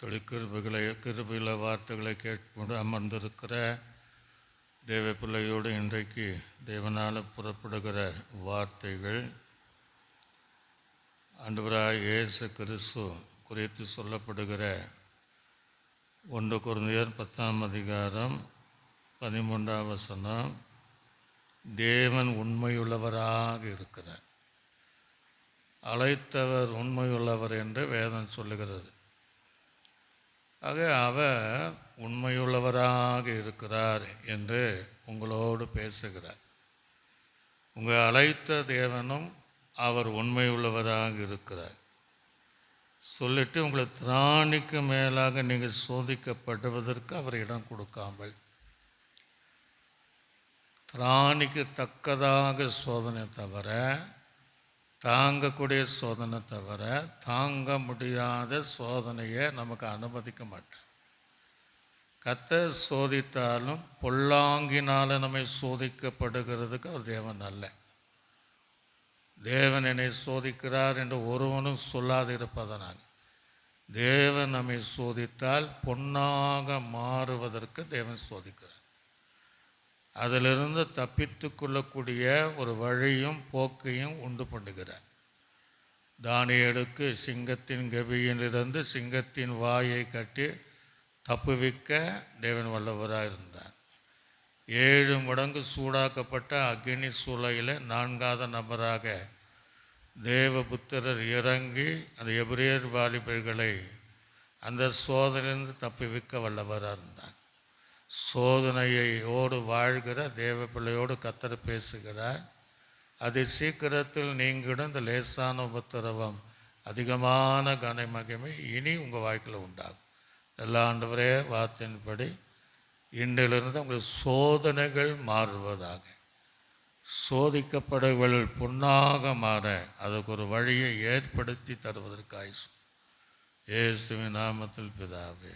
கிருபையுள்ள வார்த்தைகளை கேட்கொண்டு அமர்ந்திருக்கிற தேவ பிள்ளையோடு இன்றைக்கு தேவனால் புறப்படுகிற வார்த்தைகள் ஆண்டவராய் இயேசு கிறிஸ்து குறித்து சொல்லப்படுகிற 1 கொரிந்தியர் 10:13 தேவன் உண்மையுள்ளவராக இருக்கிறார். அழைத்தவர் உண்மையுள்ளவர் என்று வேதம் சொல்லுகிறது. ஆக அவர் உண்மையுள்ளவராக இருக்கிறார் என்று உங்களோடு பேசுகிறார். உங்கள் அழைத்த தேவனும் அவர் உண்மையுள்ளவராக இருக்கிறார் சொல்லிட்டு உங்களை திராணிக்கு மேலாக நீங்கள் சோதிக்கப்படுவதற்கு அவர் இடம் கொடுக்காமல், திராணிக்கு தக்கதாக சோதனை தவிர, தாங்கக்கூடிய சோதனை தவிர தாங்க முடியாத சோதனையை நமக்கு அனுமதிக்க மாட்டார். கர்த்தர் சோதித்தாலும் பொல்லாங்கினால் நம்மை சோதிக்கப்படுகிறதுக்கு அவர் தேவன் அல்ல. தேவன் என்னை சோதிக்கிறார் என்று ஒருவனும் சொல்லாதிருப்பதனாக தேவன் நம்மை சோதித்தால் பொன்னாக மாறுவதற்கு தேவன் சோதிக்கிறார். அதிலிருந்து தப்பித்து கொள்ளக்கூடிய ஒரு வழியும் போக்கையும் உண்டு பண்ணுகிறார். தானியேலுக்கு சிங்கத்தின் கெபியிலிருந்து சிங்கத்தின் வாயை கட்டி தப்புவிக்க தேவன் வல்லவராக இருந்தார். 7 மடங்கு சூடாக்கப்பட்ட அக்னி சூளையில் 4வது நபராக தேவபுத்திரர் இறங்கி அந்த எபிரேயர் வாலிபர்களை அந்த சோதனையிலிருந்து தப்புவிக்க வல்லவராக இருந்தார். சோதனையோடு வாழ்கிற தேவ பிள்ளையோடு கர்த்தர் பேசுகிறார். அது சீக்கிரத்தில் நீங்கிடும் இந்த லேசான உபத்திரவம் அதிகமான கனமகிமை இனி உங்கள் வாழ்க்கையில் உண்டாகும். எல்லா ஆண்டவரே வார்த்தையின்படி இன்றிலிருந்து உங்கள் சோதனைகள் மாறுவதாக, சோதிக்கப்படுவர்கள் பொன்னாக மாற அதுக்கு ஒரு வழியை ஏற்படுத்தி தருவதற்காக இயேசுவின் நாமத்தில் பிதாவே.